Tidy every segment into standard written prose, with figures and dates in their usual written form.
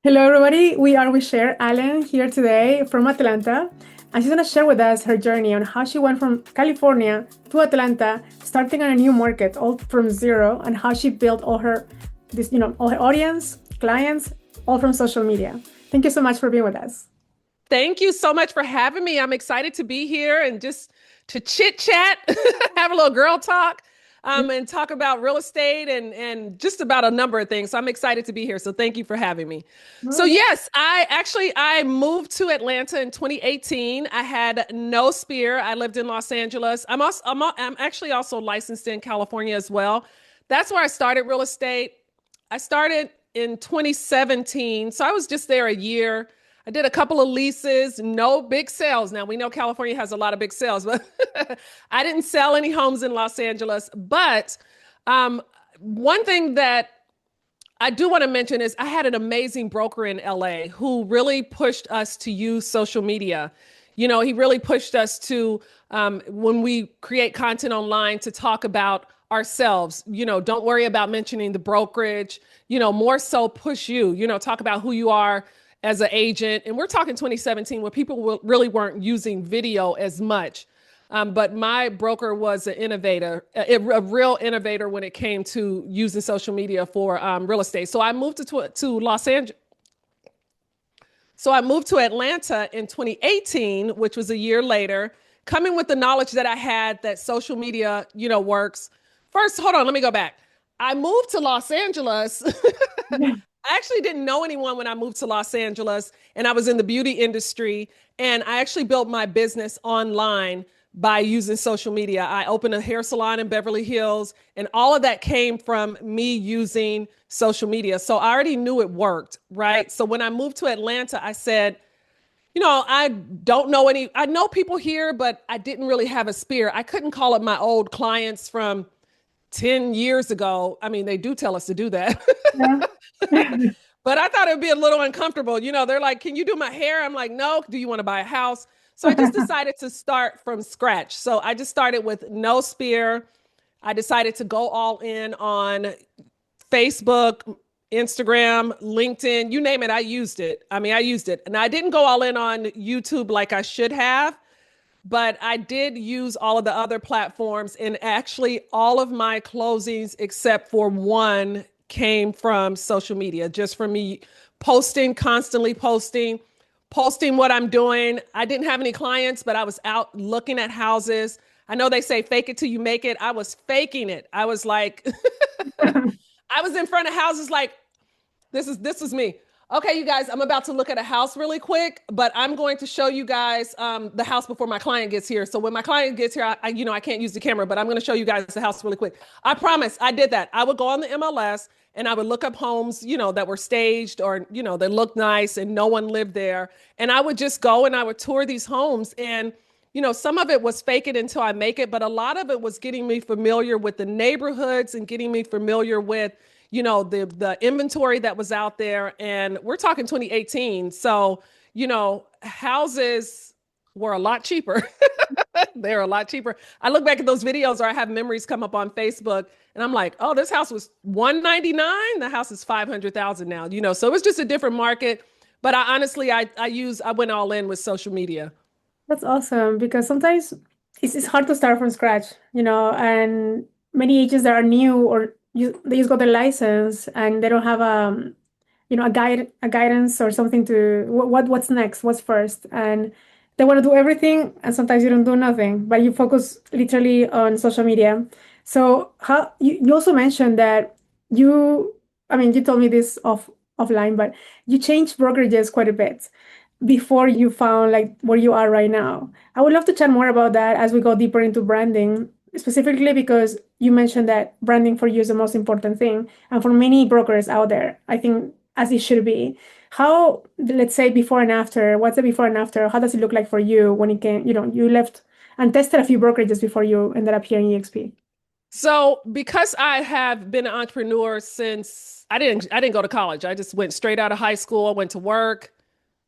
Hello, everybody. We are with Cher Allen here today from Atlanta, and she's going to share with us her journey on how she went from California to Atlanta, starting on a new market, all from zero, and how she built all her audience, clients, all from social media. Thank you so much for being with us. Thank you so much for having me. I'm excited to be here and just to chit chat, have a little girl talk, and talk about real estate and just about a number of things. So I'm excited to be here. So thank you for having me. So yes, I moved to Atlanta in 2018. I had no spear. I lived in Los Angeles. I'm actually also licensed in California as well. That's where I started real estate. I started in 2017. So I was just there a year. I did a couple of leases, no big sales. Now we know California has a lot of big sales, but I didn't sell any homes in Los Angeles. But one thing that I do want to mention is I had an amazing broker in LA who really pushed us to use social media. You know, he really pushed us to, when we create content online, to talk about ourselves. You know, don't worry about mentioning the brokerage, more so push you, talk about who you are as an agent. And we're talking 2017 where people really weren't using video as much. But my broker was an innovator, a real innovator when it came to using social media for real estate. So I moved to Los Angeles. So I moved to Atlanta in 2018, which was a year later, coming with the knowledge that I had that social media, works. First, hold on, let me go back. I moved to Los Angeles. I actually didn't know anyone when I moved to Los Angeles, and I was in the beauty industry, and I actually built my business online by using social media. I opened a hair salon in Beverly Hills, and all of that came from me using social media. So I already knew it worked, right? So when I moved to Atlanta, I said, I don't know I know people here, but I didn't really have a spear. I couldn't call up my old clients from 10 years ago. I mean, they do tell us to do that. Yeah. But I thought it would be a little uncomfortable. They're like, can you do my hair? I'm like, no. Do you want to buy a house? So I just decided to start from scratch. So I just started with no spear. I decided to go all in on Facebook, Instagram, LinkedIn, you name it. I used it. I used it. And I didn't go all in on YouTube like I should have, but I did use all of the other platforms. And actually, all of my closings, except for one, came from social media, just from me posting, constantly posting what I'm doing. I didn't have any clients, but I was out looking at houses. I know they say fake it till you make it. I was faking it. I was like, I was in front of houses like, this is me. Okay, you guys, I'm about to look at a house really quick, but I'm going to show you guys the house before my client gets here. So when my client gets here, I can't use the camera, but I'm going to show you guys the house really quick. I promise I did that. I would go on the MLS and I would look up homes, that were staged or, that looked nice and no one lived there. And I would just go and I would tour these homes. And, some of it was fake it until I make it, but a lot of it was getting me familiar with the neighborhoods and getting me familiar with the inventory that was out there. And we're talking 2018. So, houses were a lot cheaper. They're a lot cheaper. I look back at those videos or I have memories come up on Facebook and I'm like, oh, this house was $199. The house is $500,000 now, so it was just a different market. But I honestly, I went all in with social media. That's awesome because sometimes it's hard to start from scratch, and many agents that are new or they just got their license and they don't have a guidance or something to what's next, what's first, and they want to do everything, and sometimes you don't do nothing, but you focus literally on social media. So how you also mentioned that you told me this offline, but you changed brokerages quite a bit before you found like where you are right now. I would love to chat more about that as we go deeper into branding, specifically because you mentioned that branding for you is the most important thing. And for many brokers out there, I think as it should be. How, let's say before and after, what's the before and after? How does it look like for you when it came, you left and tested a few brokerages before you ended up here in EXP? So because I have been an entrepreneur since I didn't go to college. I just went straight out of high school, went to work,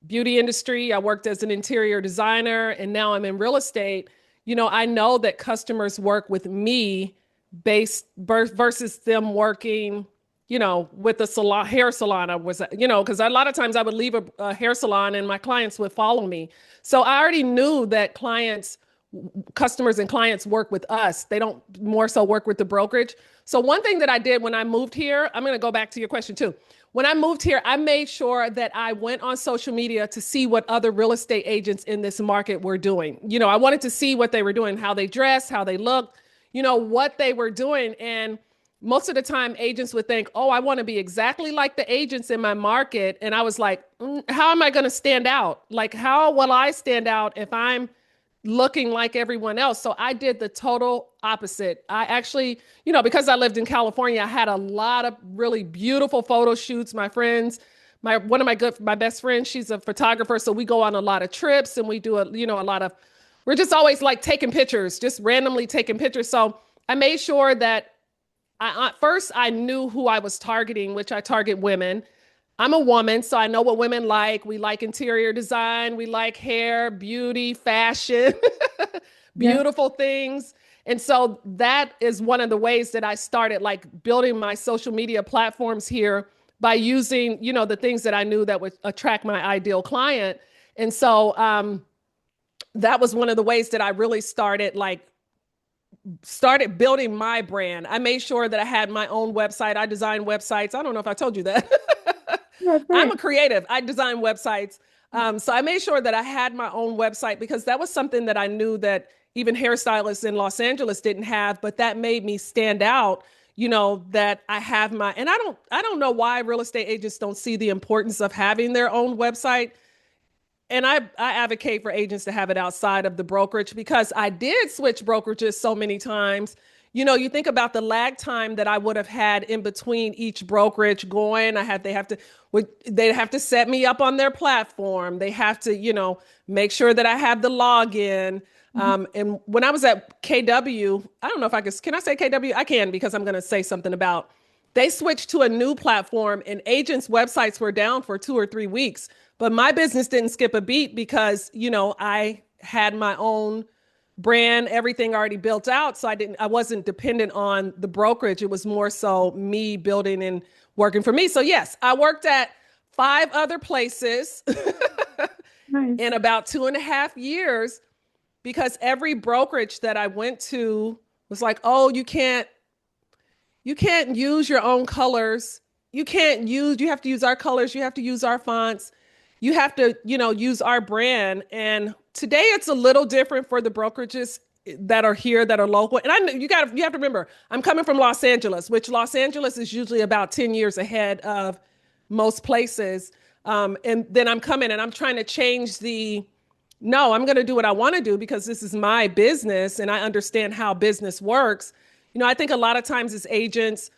beauty industry. I worked as an interior designer and now I'm in real estate. I know that customers work with me versus them working with the salon, hair salon, I was, because a lot of times I would leave a hair salon and my clients would follow me. So I already knew that customers and clients work with us. They don't more so work with the brokerage. So one thing that I did when I moved here, I'm going to go back to your question too. When I moved here, I made sure that I went on social media to see what other real estate agents in this market were doing. I wanted to see what they were doing, how they dressed, how they looked, what they were doing. And most of the time agents would think, oh, I want to be exactly like the agents in my market. And I was like, how am I going to stand out? Like, how will I stand out if I'm looking like everyone else? So I did the total opposite. I actually, because I lived in California, I had a lot of really beautiful photo shoots. My friends, one of my best friends, she's a photographer. So we go on a lot of trips and we do a lot of, we're just always like taking pictures, just randomly taking pictures. So I made sure that first I knew who I was targeting, which I target women. I'm a woman, so I know what women like. We like interior design, we like hair, beauty, fashion, Yeah. beautiful things. And so that is one of the ways that I started like building my social media platforms here by using, the things that I knew that would attract my ideal client. And so that was one of the ways that I really started building my brand. I made sure that I had my own website. I design websites. I don't know if I told you that. That's I'm great. a creative. I design websites. So I made sure that I had my own website because that was something that I knew that even hairstylists in Los Angeles didn't have, but that made me stand out, that I have and I don't know why real estate agents don't see the importance of having their own website. And I advocate for agents to have it outside of the brokerage because I did switch brokerages so many times. You think about the lag time that I would have had in between each brokerage going. They'd have to set me up on their platform. They have to, make sure that I have the login. Mhm. And when I was at KW, I don't know if can I say KW? I can because I'm going to say something about, they switched to a new platform and agents' websites were down for 2 or 3 weeks. But my business didn't skip a beat because, I had my own brand, everything already built out. So I wasn't dependent on the brokerage. It was more so me building and working for me. So yes, I worked at 5 other places in Nice. about 2.5 years because every brokerage that I went to was like, oh, you can't use your own colors. You have to use our colors. You have to use our fonts. You have to, use our brand. And today it's a little different for the brokerages that are here that are local. And you have to remember, I'm coming from Los Angeles, which Los Angeles is usually about 10 years ahead of most places. And then I'm coming and I'm trying to change no, I'm going to do what I want to do because this is my business and I understand how business works. I think a lot of times as agents,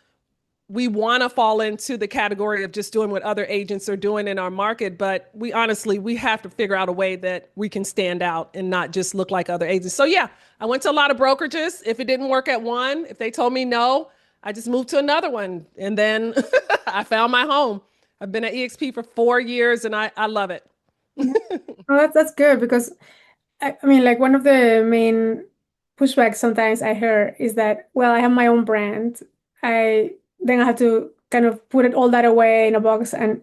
we want to fall into the category of just doing what other agents are doing in our market. But we have to figure out a way that we can stand out and not just look like other agents. So yeah, I went to a lot of brokerages. If it didn't work at one, if they told me no, I just moved to another one. And then I found my home. I've been at EXP for 4 years and I love it. Yeah. Oh, that's good because I mean, like one of the main pushbacks sometimes I hear is that, well, I have my own brand. I have to kind of put it all that away in a box, and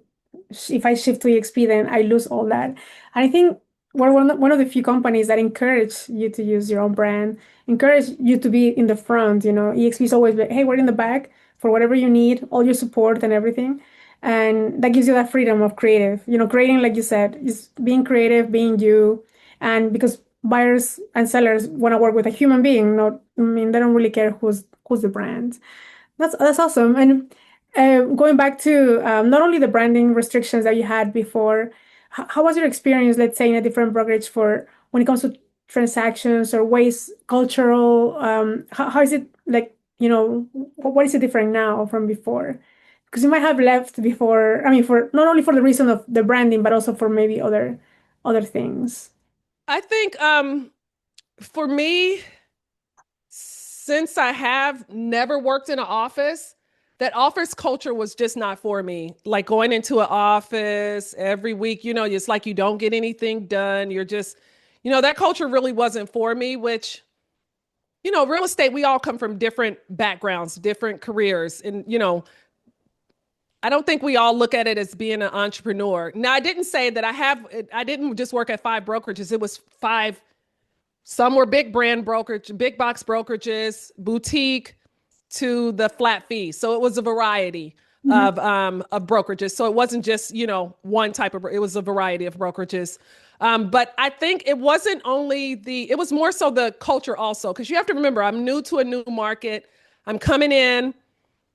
if I shift to EXP, then I lose all that. And I think we're one of the few companies that encourage you to use your own brand, encourage you to be in the front. EXP is always like, hey, we're in the back for whatever you need, all your support and everything. And that gives you that freedom of creative. Creating, like you said, is being creative, being you. And because buyers and sellers want to work with a human being, not, I mean, they don't really care who's the brand. That's awesome. And going back to not only the branding restrictions that you had before, how was your experience, let's say, in a different brokerage for when it comes to transactions or ways, cultural? How is it like, what is it different now from before? Because you might have left before, I mean, for not only for the reason of the branding, but also for maybe other things. I think for me, since I have never worked in an office, that office culture was just not for me. Like going into an office every week, it's like you don't get anything done. You're just, that culture really wasn't for me, which, real estate, we all come from different backgrounds, different careers. And, I don't think we all look at it as being an entrepreneur. Now, I didn't say that I didn't just work at five brokerages. It was five. Some were big brand brokerage, big box brokerages, boutique to the flat fee. So it was a variety Mhm. of brokerages. So it wasn't just, one type of, it was a variety of brokerages. But I think it wasn't only it was more so the culture also, because you have to remember, I'm new to a new market. I'm coming in.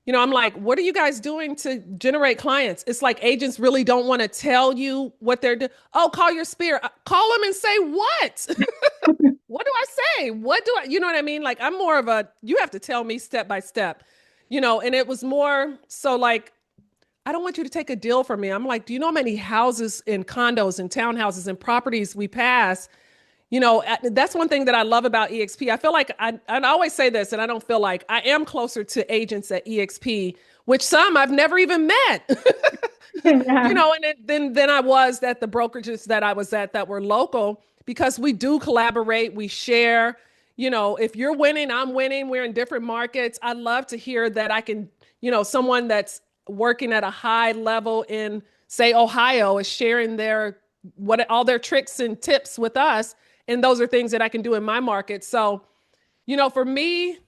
I'm like, what are you guys doing to generate clients? It's like agents really don't want to tell you what they're doing. Oh, call your spear. Call them and say what? What do I say? You know what I mean? Like, I'm more of you have to tell me step by step, and it was more so like, I don't want you to take a deal from me. I'm like, do you know how many houses and condos and townhouses and properties we pass? That's one thing that I love about EXP. I feel like I always say this, and I don't feel like I am closer to agents at EXP, which some I've never even met. Yeah. And then I was at the brokerages that I was at that were local because we do collaborate, we share. If you're winning, I'm winning. We're in different markets. I love to hear that I can, someone that's working at a high level in, say, Ohio is sharing all their tricks and tips with us. And those are things that I can do in my market. So, for me,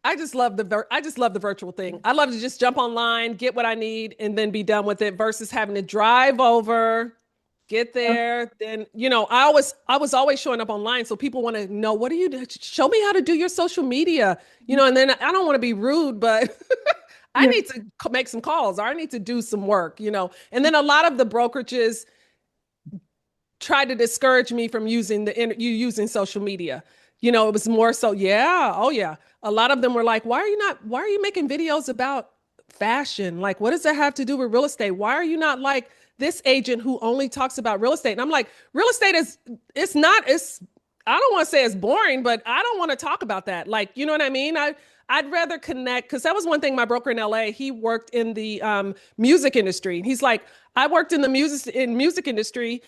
I just love the virtual thing. I love to just jump online, get what I need, and then be done with it versus having to drive over, get there. Then, I was always showing up online. So people want to know, what do you do? Show me how to do your social media, and then I don't want to be rude, but I Yeah. need to make some calls or I need to do some work. And then a lot of the brokerages tried to discourage me from using social media. It was more so, yeah, oh yeah. A lot of them were like, why are you making videos about fashion? Like, what does that have to do with real estate? Why are you not like this agent who only talks about real estate? And I'm like, real estate it's I don't want to say it's boring, but I don't want to talk about that. Like, you know what I mean? I'd rather connect because that was one thing my broker in LA, he worked in the music industry. He's like, I worked in the music industry.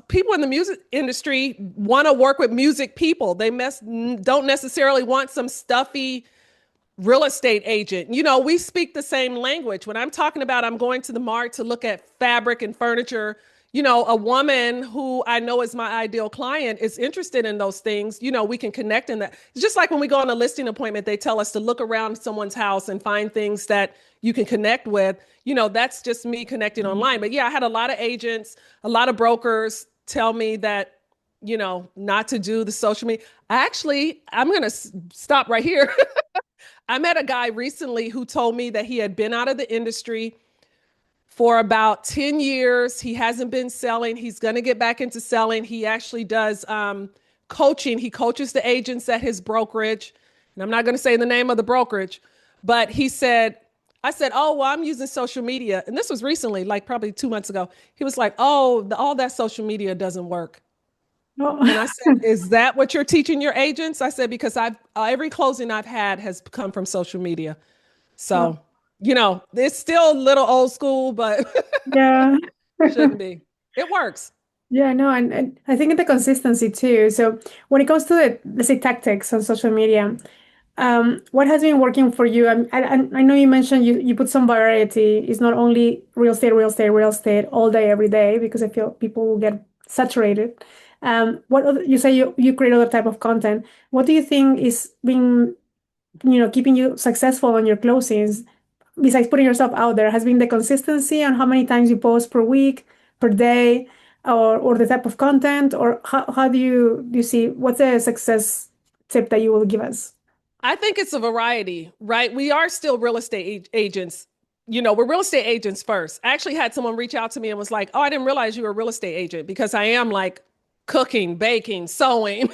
People in the music industry want to work with music people. Don't necessarily want some stuffy real estate agent. We speak the same language. When I'm talking about I'm going to the mart to look at fabric and furniture, a woman who I know is my ideal client is interested in those things. We can connect in that. It's just like when we go on a listing appointment, they tell us to look around someone's house and find things that you can connect with. That's just me connecting online. But yeah, I had a lot of agents, a lot of brokers tell me that, not to do the social media. I'm going to stop right here. I met a guy recently who told me that he had been out of the industry for about 10 years. He hasn't been selling. He's going to get back into selling. He actually does coaching. He coaches the agents at his brokerage. And I'm not going to say the name of the brokerage, but I said, oh, well, I'm using social media. And this was recently, like probably 2 months ago. He was like, oh, all that social media doesn't work. And I Oh. said, is that what you're teaching your agents? I said, because every closing I've had has come from social media. Oh. So, it's still a little old school, but Yeah. shouldn't be. It works. Yeah, no, and I think the consistency too. So when it comes to let's say tactics on social media, what has been working for you? I know you mentioned you put some variety. It's not only real estate, real estate, real estate all day, every day, because I feel people will get saturated. You say you create other type of content. What do you think is being, keeping you successful on your closings, besides putting yourself out there, has been the consistency on how many times you post per week, per day, or the type of content, or how do you see what's a success tip that you will give us? I think it's a variety, right? We are still real estate agents. We're real estate agents first. I actually had someone reach out to me and was like, oh, I didn't realize you were a real estate agent because I am like cooking, baking, sewing.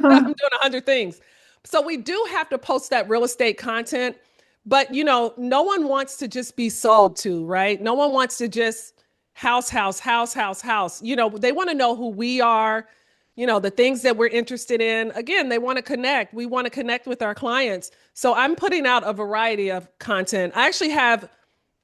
I'm doing 100 things. So we do have to post that real estate content, but no one wants to just be sold to, right? No one wants to just house, house, house, house, house. They want to know who we are, the things that we're interested in. Again, they want to connect. We want to connect with our clients. So I'm putting out a variety of content. I actually have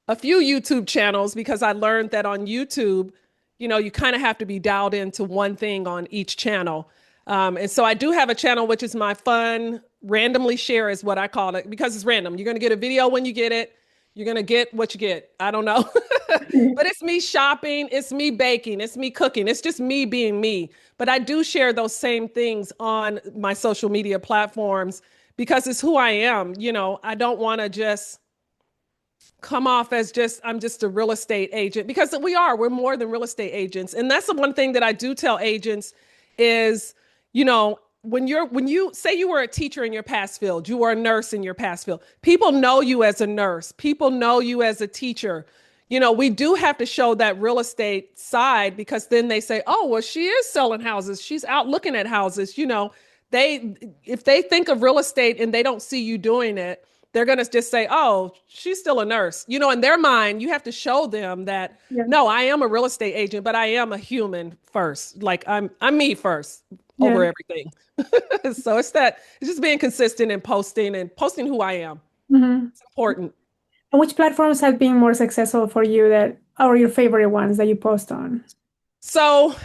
a few YouTube channels because I learned that on YouTube, you kind of have to be dialed into one thing on each channel. And so I do have a channel, which is my fun randomly share is what I call it because it's random. You're going to get a video when you get it. You're going to get what you get. I don't know. But it's me shopping, it's me baking, it's me cooking, it's just me being me. But I do share those same things on my social media platforms because it's who I am. I don't want to just come off as I'm just a real estate agent because we're more than real estate agents. And that's the one thing that I do tell agents is, when you say you were a teacher in your past field, you were a nurse in your past field, people know you as a nurse, people know you as a teacher. We do have to show that real estate side because then they say, oh, well, she is selling houses. She's out looking at houses. If they think of real estate and they don't see you doing it, they're going to just say, oh, she's still a nurse. In their mind, you have to show them that, Yeah. no, I am a real estate agent, but I am a human first. Like I'm me first over Yeah. everything. So it's just being consistent and posting who I am. Hmm. It's important. And which platforms have been more successful for you that are your favorite ones that you post on? So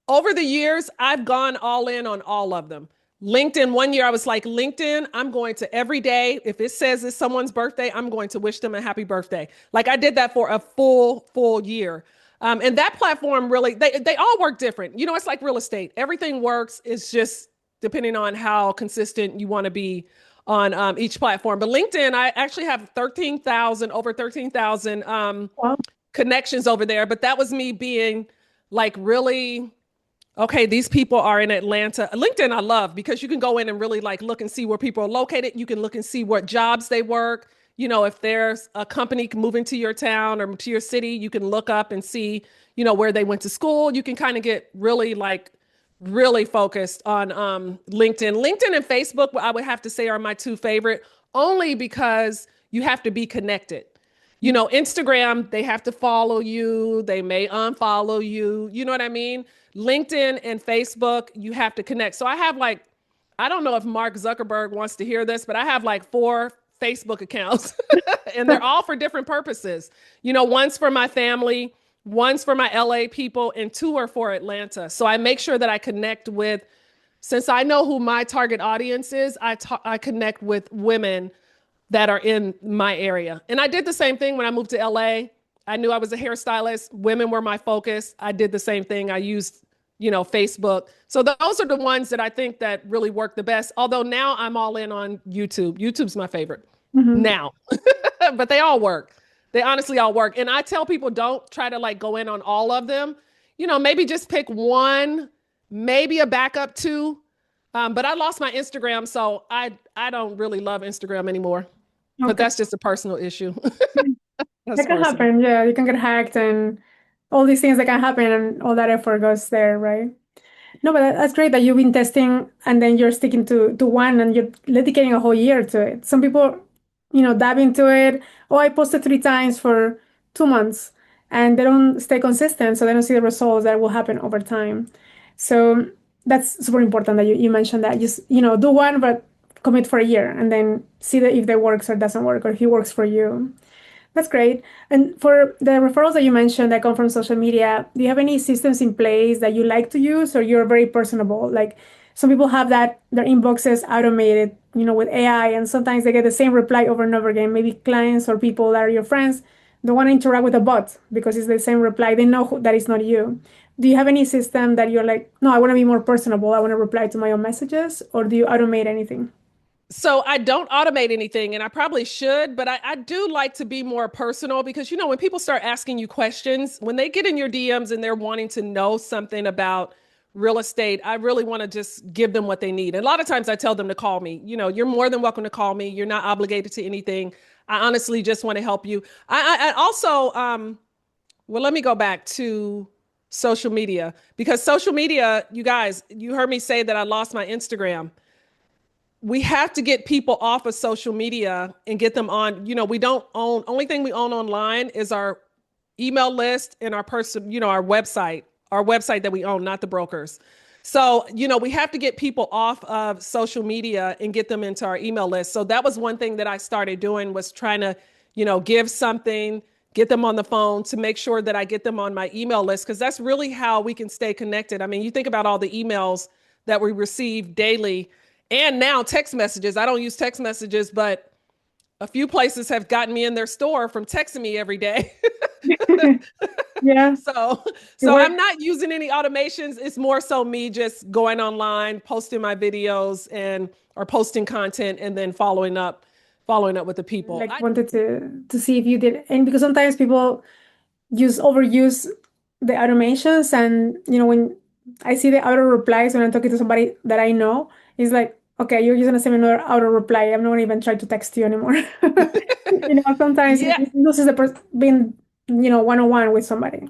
over the years, I've gone all in on all of them. LinkedIn, one year I was like, LinkedIn, I'm going to every day. If it says it's someone's birthday, I'm going to wish them a happy birthday. Like I did that for a full year. And that platform really, they all work different. It's like real estate. Everything works. It's just depending on how consistent you want to be on each platform. But LinkedIn, I actually have over 13,000 Wow. connections over there. But that was me being like really okay, these people are in Atlanta. LinkedIn I love because you can go in and really like look and see where people are located. You can look and see what jobs they work. If there's a company moving to your town or to your city, you can look up and see, where they went to school. You can kind of get really focused on LinkedIn. LinkedIn and Facebook, I would have to say are my two favorite, only because you have to be connected. Instagram, they have to follow you. They may unfollow you. You know what I mean? LinkedIn and Facebook, you have to connect. So I have I don't know if Mark Zuckerberg wants to hear this, but I have like 4 Facebook accounts and they're all for different purposes. One's for my family, one's for my LA people, and 2 are for Atlanta. So I make sure that I connect with, since I know who my target audience is, I connect with women that are in my area. And I did the same thing when I moved to LA. I knew I was a hairstylist. Women were my focus. I did the same thing. I used, Facebook. So those are the ones that I think that really work the best. Although now I'm all in on YouTube. YouTube's my favorite Hmm. now, but they all work. They honestly all work. And I tell people don't try to go in on all of them. Maybe just pick one, maybe a backup 2. But I lost my Instagram, so I don't really love Instagram anymore. But Okay. that's just a personal issue. That's That can personal. happen. Yeah, you can get hacked and all these things that can happen and all that effort goes there, right? No, but that's great that you've been testing and then you're sticking to one and you're dedicating a whole year to it. Some people, dive into it. Oh, I posted 3 times for 2 months and they don't stay consistent, so they don't see the results that will happen over time. So that's super important that you mentioned that. Just, do one, but commit for a year and then see that if that works or doesn't work or if it works for you. That's great. And for the referrals that you mentioned that come from social media, do you have any systems in place that you like to use or you're very personable? Like some people have that their inboxes automated, with AI, and sometimes they get the same reply over and over again. Maybe clients or people that are your friends don't want to interact with a bot because it's the same reply. They know that it's not you. Do you have any system that you're like, no, I want to be more personable. I want to reply to my own messages, or do you automate anything? So I don't automate anything, and I probably should, but I do like to be more personal because, when people start asking you questions, when they get in your DMs and they're wanting to know something about real estate, I really want to just give them what they need. And a lot of times I tell them to call me. You're more than welcome to call me. You're not obligated to anything. I honestly just want to help you. I also, well, let me go back to social media because social media, you guys, you heard me say that I lost my Instagram. We have to get people off of social media and get them on. We don't own, only thing we own online is our email list and our website that we own, not the brokers. So, we have to get people off of social media and get them into our email list. So that was one thing that I started doing, was trying to, give something, get them on the phone to make sure that I get them on my email list. Cause that's really how we can stay connected. I mean, you think about all the emails that we receive daily and now text messages. I don't use text messages, but a few places have gotten me in their store from texting me every day. Yeah, So, it so works. I'm not using any automations. It's more so me just going online, posting my videos and or posting content and then following up with the people. Like wanted to see if you did, and because sometimes people overuse the automations, and when I see the auto replies when I'm talking to somebody that I know, it's like, okay, you're just gonna send me another auto reply. I'm not gonna even try to text you anymore. Sometimes Yeah. it loses the person being, one-on-one with somebody.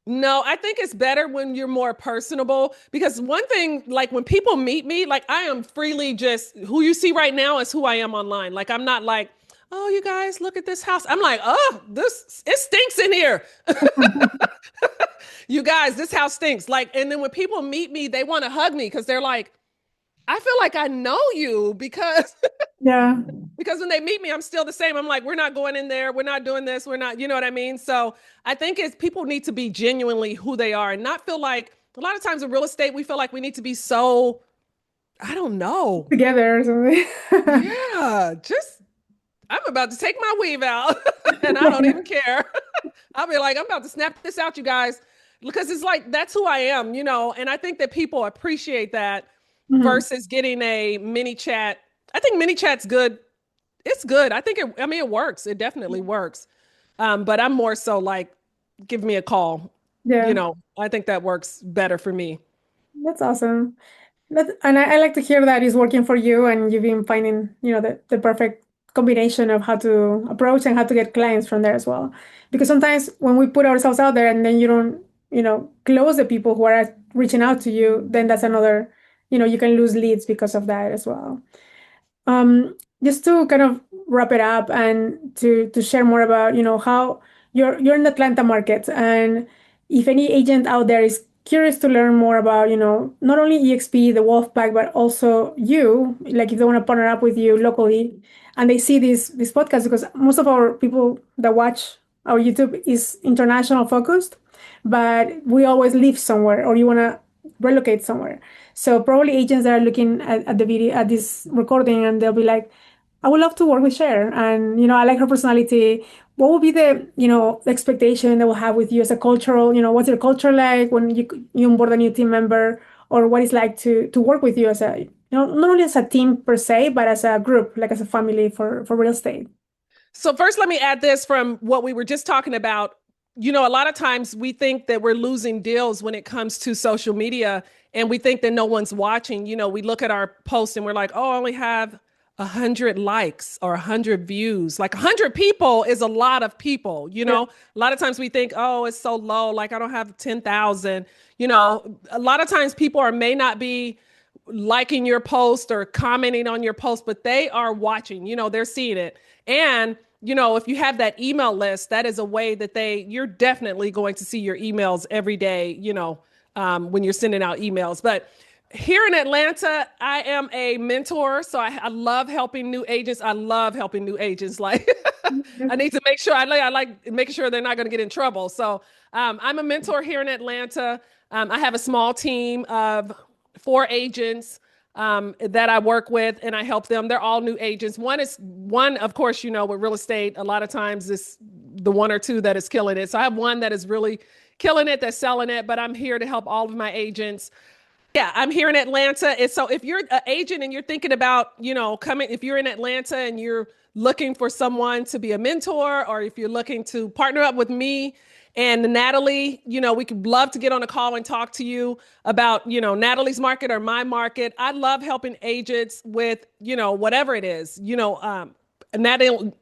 No, I think it's better when you're more personable because one thing, like when people meet me, like I am freely just who you see right now is who I am online. Like I'm not like, oh, you guys, look at this house. I'm like, oh, it stinks in here. You guys, this house stinks. Like, and then when people meet me, they want to hug me because they're like, I feel like I know you because Yeah, because when they meet me, I'm still the same. I'm like, we're not going in there. We're not doing this. We're not, you know what I mean? So I think it's people need to be genuinely who they are and not feel like a lot of times in real estate, we feel like we need to be so, I don't know. together or something. Yeah, just I'm about to take my weave out and I don't even care. I'll be like, I'm about to snap this out, you guys, because it's like that's who I am, and I think that people appreciate that Mhm. versus getting a mini chat. I think mini chat's good. It's good. I mean, it works. It definitely works. But I'm more so like, give me a call. Yeah, I think that works better for me. that's awesome. And I like to hear that it's working for you, and you've been finding, the perfect combination of how to approach and how to get clients from there as well. Because sometimes when we put ourselves out there and then you don't, close the people who are reaching out to you, then that's another, you can lose leads because of that as well. Just to kind of wrap it up and to share more about, how you're in the Atlanta market, and if any agent out there is curious to learn more about, not only EXP, the Wolfpack, but also you, like if they want to partner up with you locally, and they see this podcast, because most of our people that watch our YouTube is international focused, but we always live somewhere, or you want to relocate somewhere. So probably agents that are looking at the video, at this recording, and they'll be like, I would love to work with Cher. And, I like her personality. What would be the, expectation they will have with you as a cultural, what's your culture like when you onboard a new team member, or what it's like to work with you as a, not only as a team per se, but as a group, like as a family for real estate. So first, let me add this from what we were just talking about. A lot of times we think that we're losing deals when it comes to social media, and we think that no one's watching. We look at our posts and we're like, oh, I only have 100 likes or 100 views. Like 100 people is a lot of people. Yeah. A lot of times we think, oh, it's so low. Like I don't have 10,000. A lot of times people may not be liking your post or commenting on your post, but they are watching, they're seeing it. And, if you have that email list, that is a way that you're definitely going to see your emails every day, when you're sending out emails. But here in Atlanta, I am a mentor. So I love helping new agents. I love helping new agents. Like I need to make sure I like making sure they're not going to get in trouble. So I'm a mentor here in Atlanta. I have a small team of 4 agents that I work with, and I help them. They're all new agents. One, of course, with real estate, a lot of times it's the one or two that is killing it. So I have one that is really killing it, that's selling it, but I'm here to help all of my agents. Yeah, I'm here in Atlanta. And so if you're an agent and you're thinking about, coming, if you're in Atlanta and you're looking for someone to be a mentor, or if you're looking to partner up with me and Nathaly, we could love to get on a call and talk to you about, Nathaly's market or my market. I love helping agents with, whatever it is, Nathaly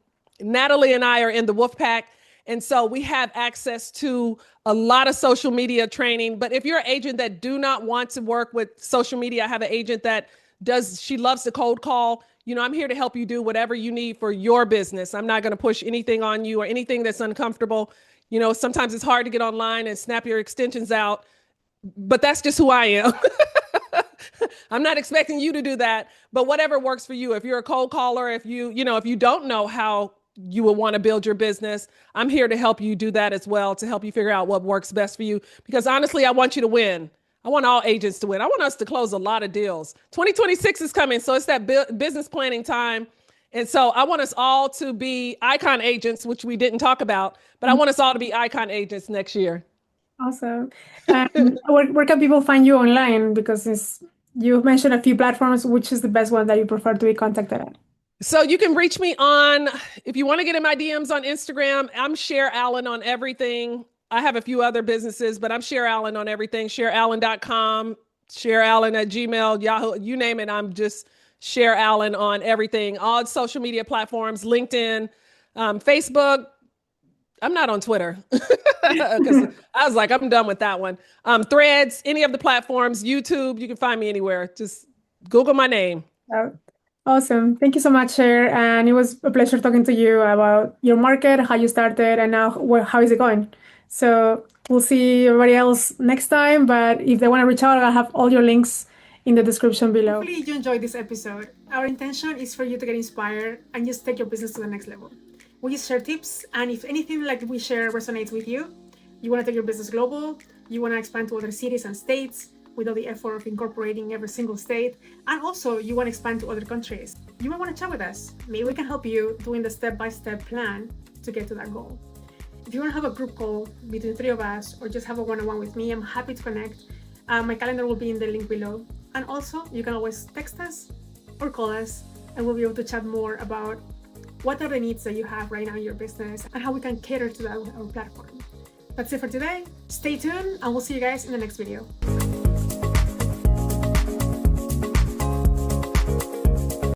and I are in the Wolfpack. And so we have access to a lot of social media training. But if you're an agent that do not want to work with social media, I have an agent that she loves to cold call. I'm here to help you do whatever you need for your business. I'm not going to push anything on you or anything that's uncomfortable. Sometimes it's hard to get online and snap your extensions out, but that's just who I am. I'm not expecting you to do that, but whatever works for you. If you're a cold caller, if if you don't know how you will want to build your business, I'm here to help you do that as well, to help you figure out what works best for you. Because honestly, I want you to win. I want all agents to win. I want us to close a lot of deals. 2026 is coming, so it's that business planning time. And so I want us all to be icon agents, which we didn't talk about, but I want us all to be icon agents next year. Awesome. And where can people find you online? Because you've mentioned a few platforms. Which is the best one that you prefer to be contacted at? So you can reach me on, if you want to get in my DMs on Instagram, I'm Cher Allen on everything. I have a few other businesses, but I'm Cher Allen on everything. SherAllen.com, Cher Allen at Gmail, Yahoo, you name it. I'm just Cher Allen on everything, all social media platforms, LinkedIn, Facebook. I'm not on Twitter because I was like, I'm done with that one. Threads, any of the platforms, YouTube, you can find me anywhere. Just Google my name. Oh, awesome. Thank you so much, Cher. And it was a pleasure talking to you about your market, how you started, and now how is it going. So we'll see everybody else next time. But if they want to reach out, I'll have all your links in the description below. Hopefully you enjoyed this episode. Our intention is for you to get inspired and just take your business to the next level. We just share tips, and if anything like we share resonates with you, you want to take your business global, you want to expand to other cities and states without the effort of incorporating every single state, and also you want to expand to other countries, you might want to chat with us. Maybe we can help you doing the step-by-step plan to get to that goal. If you want to have a group call between 3 of us or just have a one-on-one with me, I'm happy to connect. My calendar will be in the link below. And also, you can always text us or call us, and we'll be able to chat more about what are the needs that you have right now in your business and how we can cater to that with our platform. That's it for today. Stay tuned, and we'll see you guys in the next video.